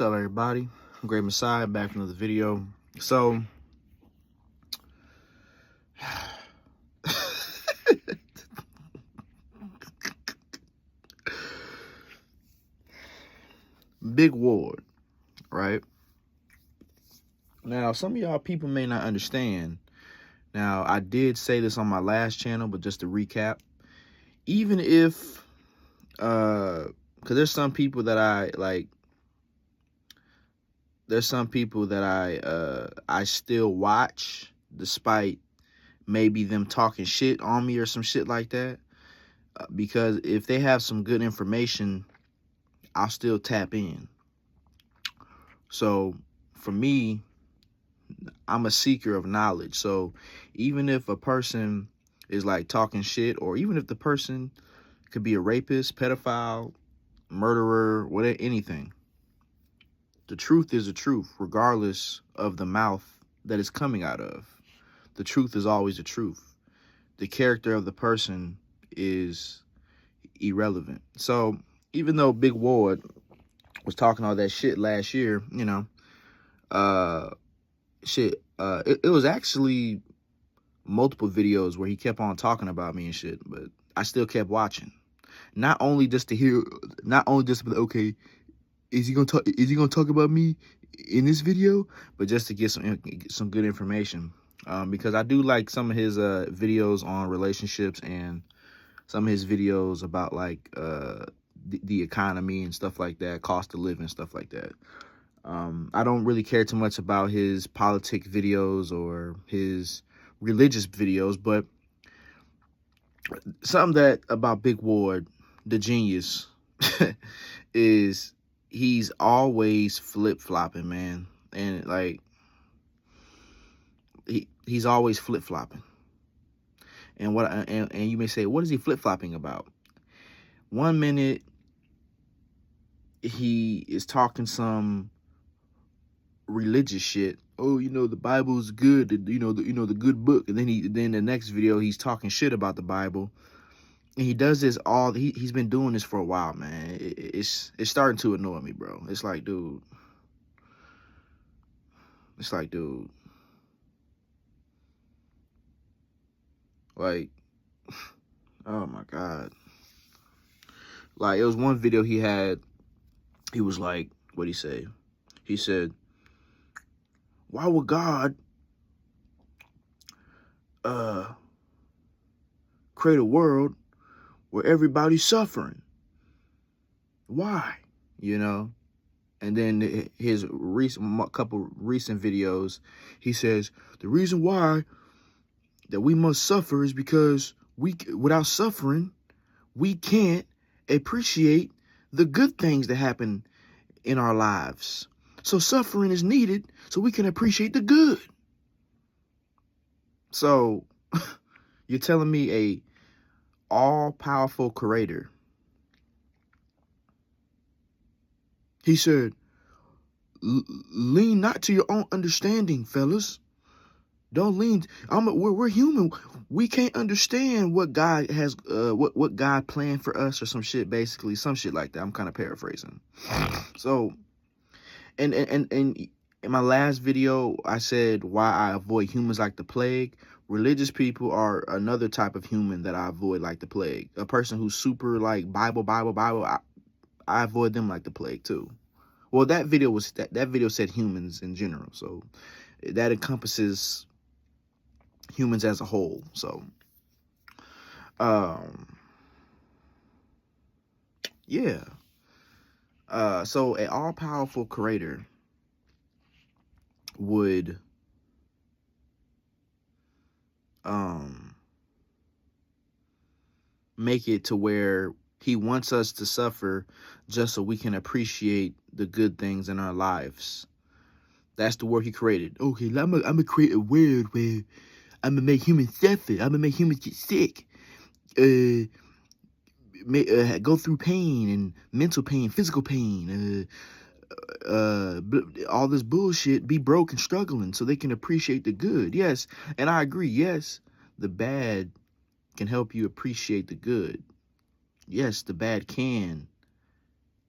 What's up, everybody? Great Messiah back with another video. So, Big Ward, right? Now, some of y'all people may not understand. Now, I did say this on my last channel, but just to recap, even if, because there's some people that I still watch, despite maybe them talking shit on me or some shit like that. Because if they have some good information, I'll still tap in. So for me, I'm a seeker of knowledge. So even if a person is like talking shit, or even if the person could be a rapist, pedophile, murderer, whatever, anything, the truth is the truth, regardless of the mouth that it's coming out of. The truth is always the truth. The character of the person is irrelevant. So even though Big Ward was talking all that shit last year, you know, it was actually multiple videos where he kept on talking about me and shit, but I still kept watching. Not only just to be like, okay, is he gonna talk about me in this video, but just to get some good information. Because I do like some of his videos on relationships and some of his videos about like the economy and stuff like that, cost of living, stuff like that. I don't really care too much about his politic videos or his religious videos, but something that about Big Ward, the genius, is he's always flip-flopping, man. And like he's always flip-flopping. And you may say, what is he flip-flopping about? 1 minute he is talking some religious shit. Oh, you know, the Bible's good, the good book. And then the next video he's talking shit about the Bible. And he does this he's been doing this for a while, man. It's starting to annoy me, bro. It's like, dude. Like, oh my God. Like, it was one video he had, he was like, what'd he say? He said, why would God create a world where everybody's suffering? Why? You know? And then his couple recent videos, he says, the reason why that we must suffer is because without suffering, we can't appreciate the good things that happen in our lives. So suffering is needed so we can appreciate the good. So you're telling me a all-powerful creator, he said, lean not to your own understanding, fellas. Don't lean. We're human. We can't understand what God has, what God planned for us, or some shit. Basically, some shit like that. I'm kind of paraphrasing. So, and in my last video, I said why I avoid humans like the plague. Religious people are another type of human that I avoid like the plague. A person who's super like Bible. I avoid them like the plague too. Well, that video said humans in general, so that encompasses humans as a whole. So yeah. So an all-powerful creator would make it to where he wants us to suffer just so we can appreciate the good things in our lives. That's the world he created. Okay, I'm gonna create a world where I'm gonna make humans suffer. I'm gonna make humans get sick. Go through pain and mental pain, physical pain, all this bullshit, be broke and struggling so they can appreciate the good. Yes, and I agree. Yes, the bad can help you appreciate the good. Yes, the bad can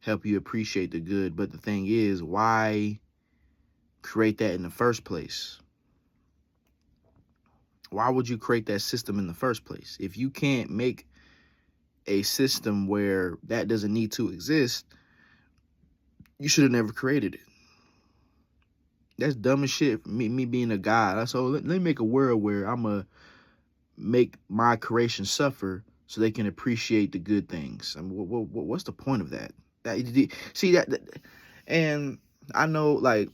help you appreciate the good. But the thing is, why create that in the first place? Why would you create that system in the first place? If you can't make a system where that doesn't need to exist, you should have never created it. That's dumb as shit. Me being a God. So let me make a world where I'm going to make my creation suffer so they can appreciate the good things. I mean, what's the point of that? See that, and I know, like,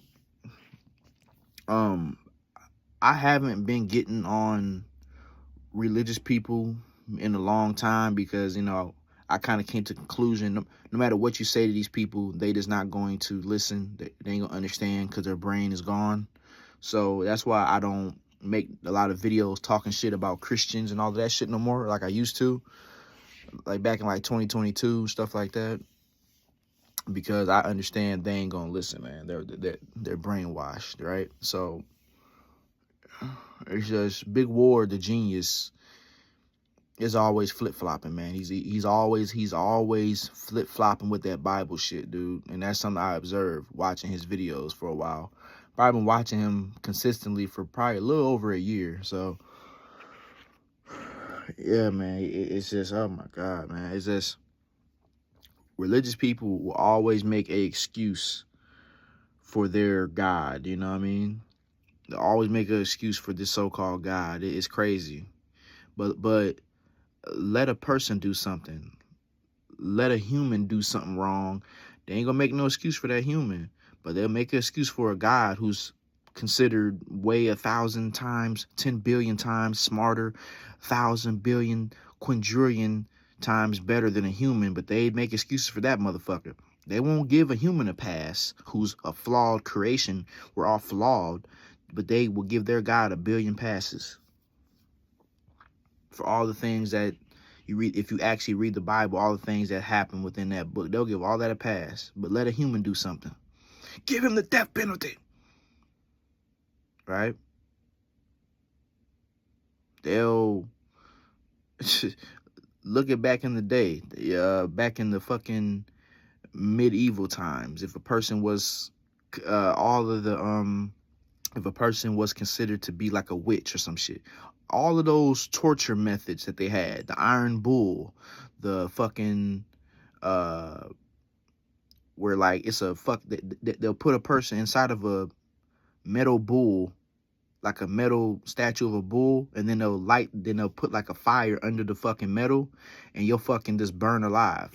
I haven't been getting on religious people in a long time because, you know, I kind of came to the conclusion, no matter what you say to these people, they just not going to listen. They ain't gonna understand because their brain is gone. So that's why I don't make a lot of videos talking shit about Christians and all of that shit no more like I used to, like back in like 2022, stuff like that, because I understand they ain't gonna listen, man. They're brainwashed, right? So it's just Big Ward, the genius, is always flip-flopping, man. He's always flip-flopping with that Bible shit, dude. And that's something I observed watching his videos for a while. I've been watching him consistently for probably a little over a year. So yeah, man, it's just, oh my God, man. It's just, religious people will always make a excuse for their God, you know what I mean? They always make an excuse for this so-called God. It's crazy. But let a person do something. Let a human do something wrong. They ain't gonna make no excuse for that human, but they'll make an excuse for a God who's considered way 1,000 times, 10 billion times smarter, 1,000 billion, quadrillion times better than a human, but they make excuses for that motherfucker. They won't give a human a pass who's a flawed creation. We're all flawed, but they will give their God a billion passes for all the things that you read. If you actually read the Bible, all the things that happen within that book, they'll give all that a pass. But let a human do something. Give him the death penalty. Right? They'll look at back in the day, back in the fucking medieval times. If a person was if a person was considered to be like a witch or some shit, all of those torture methods that they had, the iron bull, the fucking where like it's a they'll put a person inside of a metal bull, like a metal statue of a bull, and then they'll put like a fire under the fucking metal, and you'll fucking just burn alive,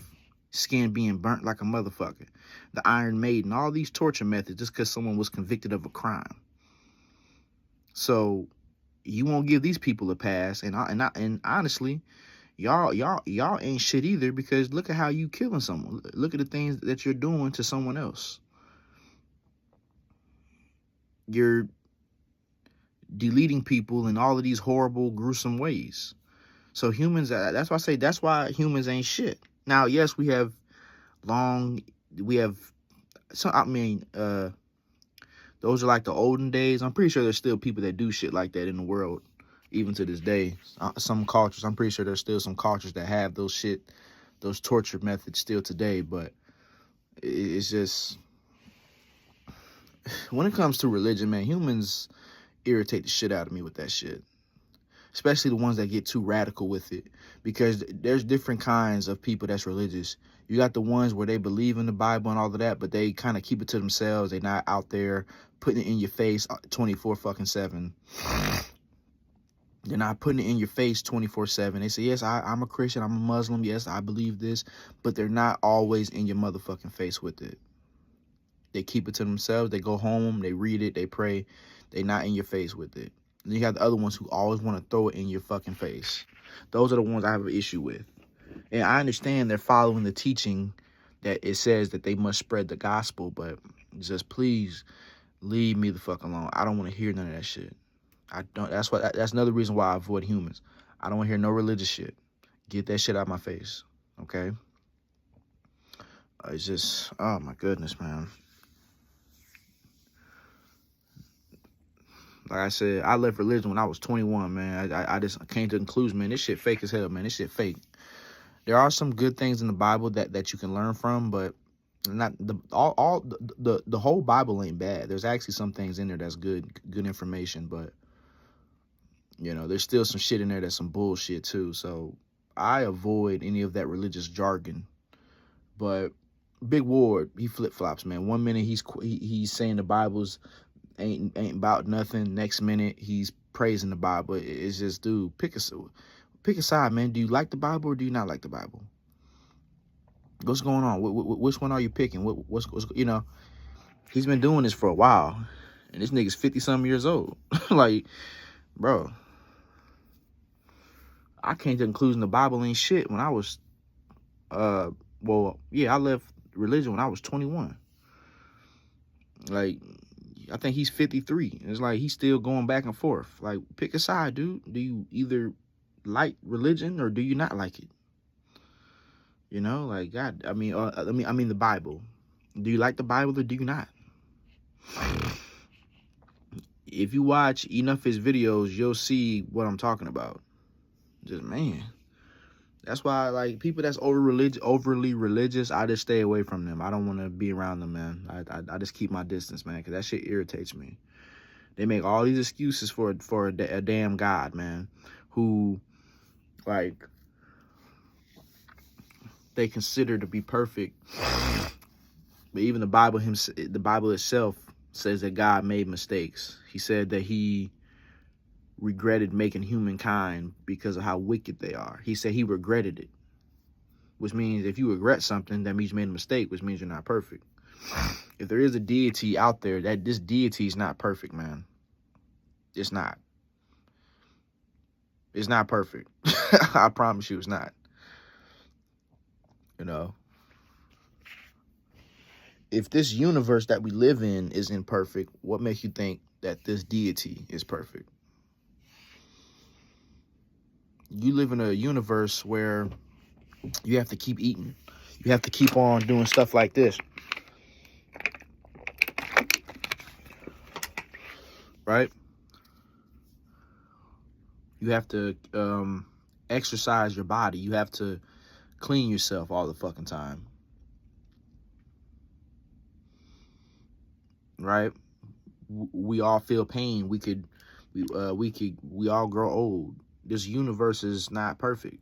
skin being burnt like a motherfucker. The Iron Maiden, all these torture methods just because someone was convicted of a crime. So you won't give these people a pass, and honestly, y'all ain't shit either, because look at how you killing someone. Look at the things that you're doing to someone else. You're deleting people in all of these horrible, gruesome ways. So humans, that's why I say, that's why humans ain't shit. Now, yes, we have some, I mean, those are like the olden days. I'm pretty sure there's still people that do shit like that in the world, even to this day. Some cultures, I'm pretty sure there's still some cultures that have those torture methods still today. But it's just, when it comes to religion, man, humans irritate the shit out of me with that shit. Especially the ones that get too radical with it. Because there's different kinds of people that's religious. You got the ones where they believe in the Bible and all of that, but they kind of keep it to themselves. They're not out there putting it in your face 24/7. They're not putting it in your face 24/7. They say, yes, I'm a Christian, I'm a Muslim, yes, I believe this, but they're not always in your motherfucking face with it. They keep it to themselves. They go home, they read it, they pray. They're not in your face with it. And you have the other ones who always want to throw it in your fucking face. Those are the ones I have an issue with. And I understand they're following the teaching that it says that they must spread the gospel, but just please leave me the fuck alone. I don't want to hear none of that shit. I don't. That's another reason why I avoid humans. I don't want to hear no religious shit. Get that shit out of my face, okay? It's just, oh my goodness, man. Like I said, I left religion when I was 21, man. I just came to the conclusion, man, this shit fake as hell, man. This shit fake. There are some good things in the Bible that you can learn from, but Not the whole Bible ain't bad. There's actually some things in there that's good information, but you know, there's still some shit in there that's some bullshit too. So I avoid any of that religious jargon. But Big Ward, he flip flops, man. One minute he's saying the Bible's ain't about nothing. Next minute he's praising the Bible. It's just, dude, pick a side, man. Do you like the Bible or do you not like the Bible? What's going on? Which one are you picking? What's you know? He's been doing this for a while, and this nigga's 50-something years old. Like, bro, I came to the conclusion the Bible ain't shit when I was, well, yeah, I left religion when I was 21. Like, I think he's 53. It's like he's still going back and forth. Like, pick a side, dude. Do you either like religion or do you not like it? You know, like, God, I mean, the Bible. Do you like the Bible or do you not? If you watch enough of his videos, you'll see what I'm talking about. Just, man. That's why, like, people that's overly religious, I just stay away from them. I don't want to be around them, man. I just keep my distance, man, because that shit irritates me. They make all these excuses for a damn God, man, who, like, they consider to be perfect. But even the Bible itself says that God made mistakes. He said that he regretted making humankind because of how wicked they are. He said he regretted it, which means if you regret something, that means you made a mistake, which means you're not perfect. If there is a deity out there, that this deity is not perfect, man. It's not. It's not perfect. I promise you it's not. You know, if this universe that we live in is imperfect, what makes you think that this deity is perfect? You live in a universe where you have to keep eating. You have to keep on doing stuff like this. Right? You have to exercise your body. You have to clean yourself all the fucking time. Right? We all feel pain. We all grow old. This universe is not perfect.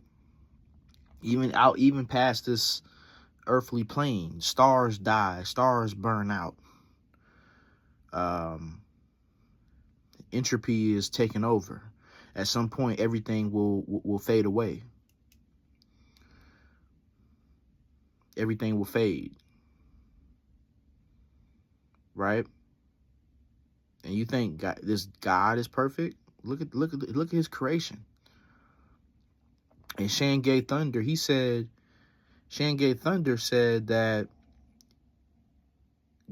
Even past this earthly plane, stars die, stars burn out. Entropy is taken over. At some point, everything will fade away. Everything will fade. Right? And you think this God is perfect? Look at his creation. And Shanghai Thunder said that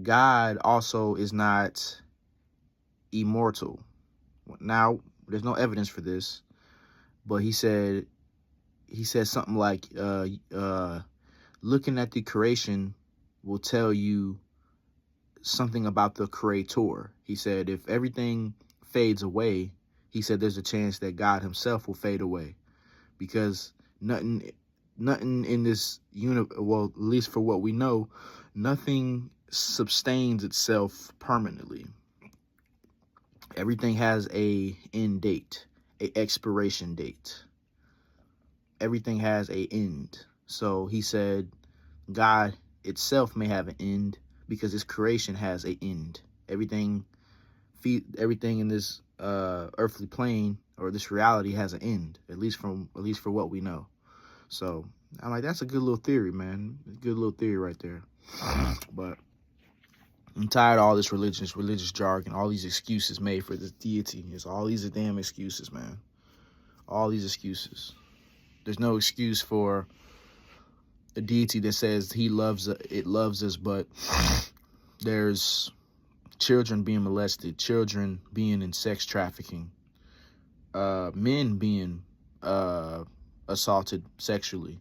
God also is not immortal. Now, there's no evidence for this, but he said something like, looking at the creation will tell you something about the creator. He said if everything fades away, he said there's a chance that God himself will fade away, because nothing in this universe, well, at least for what we know, nothing sustains itself permanently. Everything has a end date, a expiration date. Everything has a end. So he said God itself may have an end because his creation has an end. Everything in this earthly plane or this reality has an end, at least for what we know. So I'm like, that's a good little theory, man. Good little theory right there. But I'm tired of all this religious jargon, all these excuses made for this deity. It's all these damn excuses, man. All these excuses. There's no excuse for a deity that says it loves us, but there's children being molested, children being in sex trafficking, men being assaulted sexually,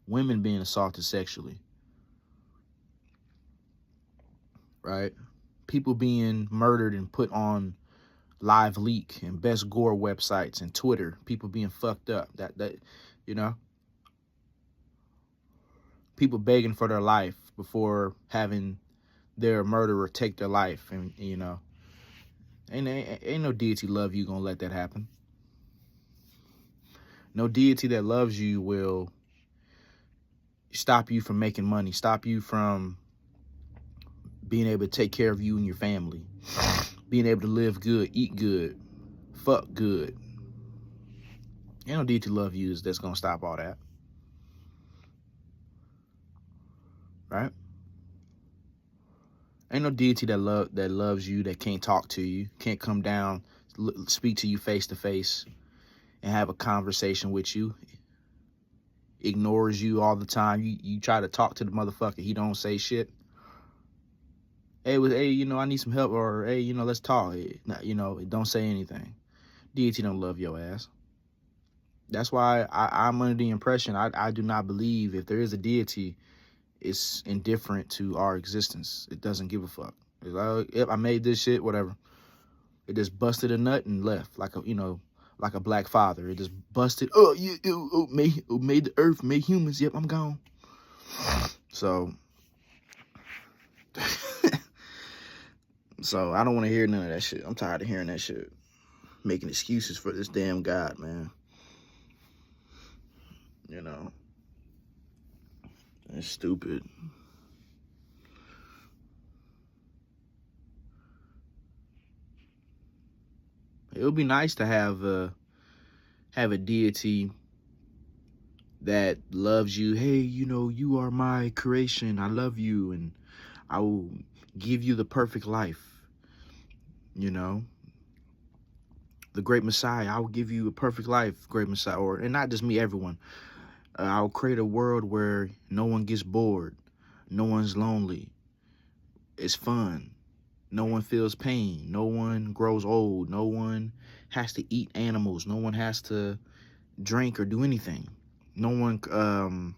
women being assaulted sexually, right? People being murdered and put on Live Leak and Best Gore websites and Twitter. People being fucked up. That you know, people begging for their life before having their murderer take their life. And, you know, ain't no deity love you gonna let that happen. No deity that loves you will stop you from making money, stop you from being able to take care of you and your family, being able to live good, eat good, fuck good. Ain't no deity love you that's gonna stop all that. Right? Ain't no deity that loves you, that can't talk to you, can't come down, speak to you face to face, and have a conversation with you. Ignores you all the time. You try to talk to the motherfucker, he don't say shit. Hey, you know, I need some help, or hey, you know, let's talk. You know, don't say anything. Deity don't love your ass. That's why I'm under the impression I do not believe if there is a deity, it's indifferent to our existence. It doesn't give a fuck. It's like, yep, I made this shit, whatever. It just busted a nut and left like a, you know, like a black father. It just busted. Oh, you made the earth, made humans. Yep, I'm gone. So, so I don't want to hear none of that shit. I'm tired of hearing that shit. Making excuses for this damn God, man. You know, it's stupid. It would be nice to have a deity that loves you. Hey, you know, you are my creation. I love you, and I will give you the perfect life. You know, the great Messiah. I will give you a perfect life, great Messiah. Or, and not just me, everyone. I'll create a world where no one gets bored, no one's lonely. It's fun. No one feels pain. No one grows old. No one has to eat animals. No one has to drink or do anything. No one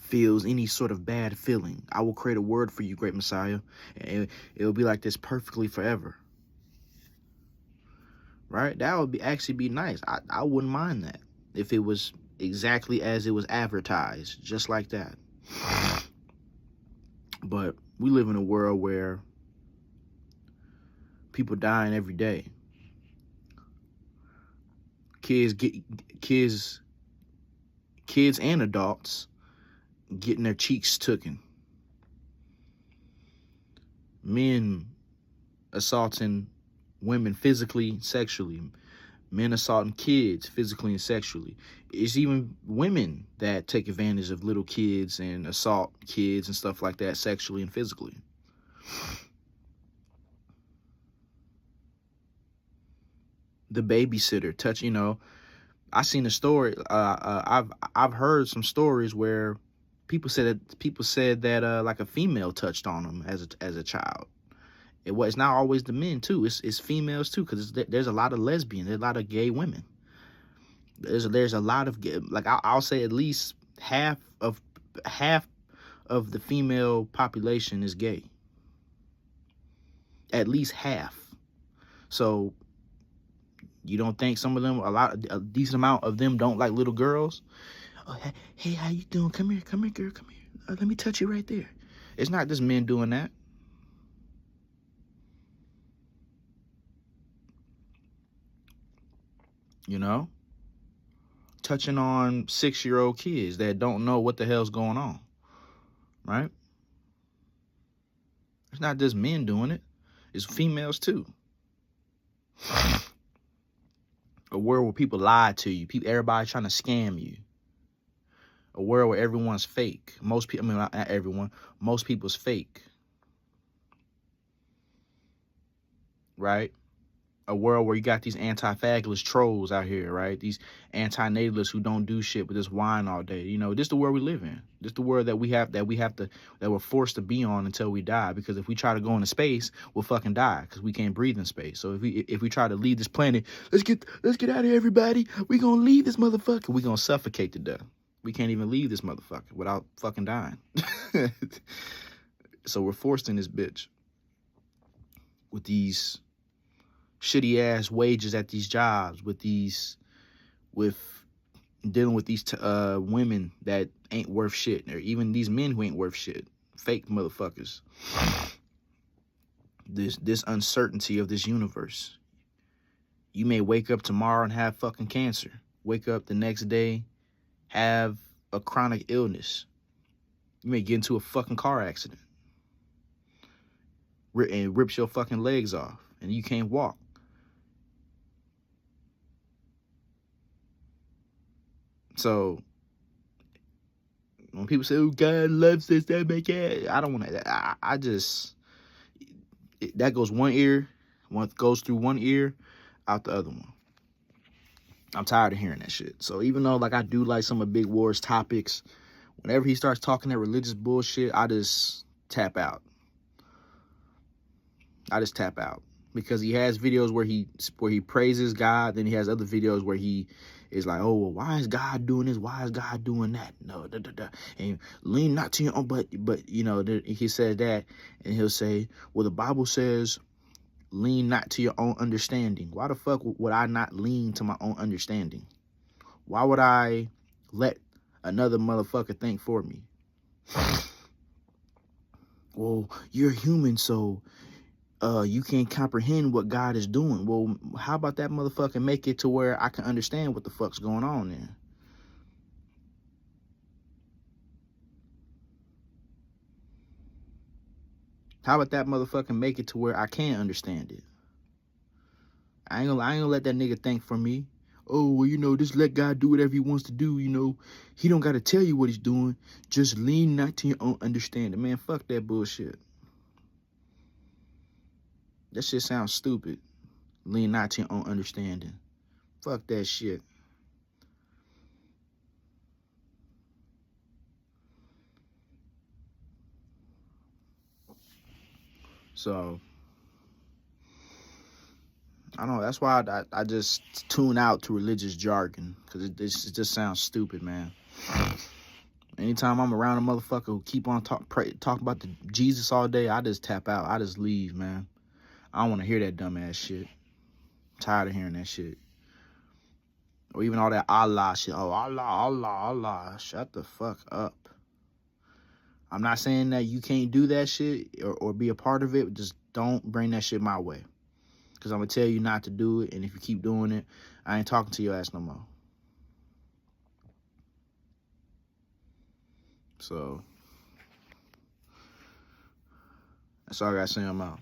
feels any sort of bad feeling. I will create a word for you, great Messiah, and it'll be like this perfectly forever. Right? That would actually be nice. I wouldn't mind that if it was exactly as it was advertised, just like that. But we live in a world where people dying every day. Kids and adults getting their cheeks taken. Men assaulting women physically, sexually. Men assaulting kids physically and sexually. It's even women that take advantage of little kids and assault kids and stuff like that, sexually and physically. The babysitter, you know, I seen a story. I've heard some stories where people said that like a female touched on them as a child. It's not always the men too. It's females too, because there's a lot of lesbians. There's a lot of gay women. There's a lot of gay, like I'll say at least half of the female population is gay. At least half. So you don't think some of them, a decent amount of them don't like little girls? Oh, hey, how you doing? Come here, girl, come here. Let me touch you right there. It's not just men doing that. You know? Touching on 6-year-old kids that don't know what the hell's going on. Right? It's not just men doing it. It's females too. A world where people lie to you. Everybody trying to scam you. A world where everyone's fake. Most people, I mean, not everyone. Most people's fake. Right? A world where you got these anti-fabulous trolls out here, right? These anti-natalists who don't do shit but just whine all day. You know, this is the world we live in. This is the world that we're forced to be on until we die. Because if we try to go into space, we'll fucking die because we can't breathe in space. So if we try to leave this planet, let's get out of here, everybody. We gonna leave this motherfucker. We gonna suffocate to death. We can't even leave this motherfucker without fucking dying. So we're forced in this bitch with these shitty ass wages at these jobs, with dealing with these women that ain't worth shit, or even these men who ain't worth shit. fake motherfuckers. This uncertainty of this universe. You may wake up tomorrow and have fucking cancer. Wake up the next day, have a chronic illness. You may get into a fucking car accident and rips your fucking legs off and you can't walk. So when people say, "Oh, God loves this," that make it, I don't want to. I just that goes one ear, goes through one ear, out the other one. I'm tired of hearing that shit. So even though like I do like some of Big War's topics, whenever he starts talking that religious bullshit, I just tap out. Because he has videos where he praises God, then he has other videos where he is like, "Oh, well, why is God doing this? Why is God doing that?" No, and lean not to your own, but you know, he says that, and he'll say, "Well, the Bible says, lean not to your own understanding." Why the fuck would I not lean to my own understanding? Why would I let another motherfucker think for me? Well, you're human, so you can't comprehend what God is doing. Well, how about that motherfucker make it to where I can understand what the fuck's going on then? How about that motherfucker make it to where I can understand it? I ain't gonna let that nigga think for me. Oh, well, you know, just let God do whatever he wants to do, you know. He don't gotta tell you what he's doing. Just lean not to your own understanding. Man, fuck that bullshit. That shit sounds stupid. Lean not to your own understanding. Fuck that shit. So, I don't know. That's why I just tune out to religious jargon, because it just sounds stupid, man. Anytime I'm around a motherfucker who keep on talk about the Jesus all day, I just tap out. I just leave, man. I don't want to hear that dumbass shit. I'm tired of hearing that shit. Or even all that Allah shit. Oh, Allah, Allah, Allah. Shut the fuck up. I'm not saying that you can't do that shit or be a part of it. Just don't bring that shit my way. Because I'm going to tell you not to do it. And if you keep doing it, I ain't talking to your ass no more. So, that's all I got to say. I'm out.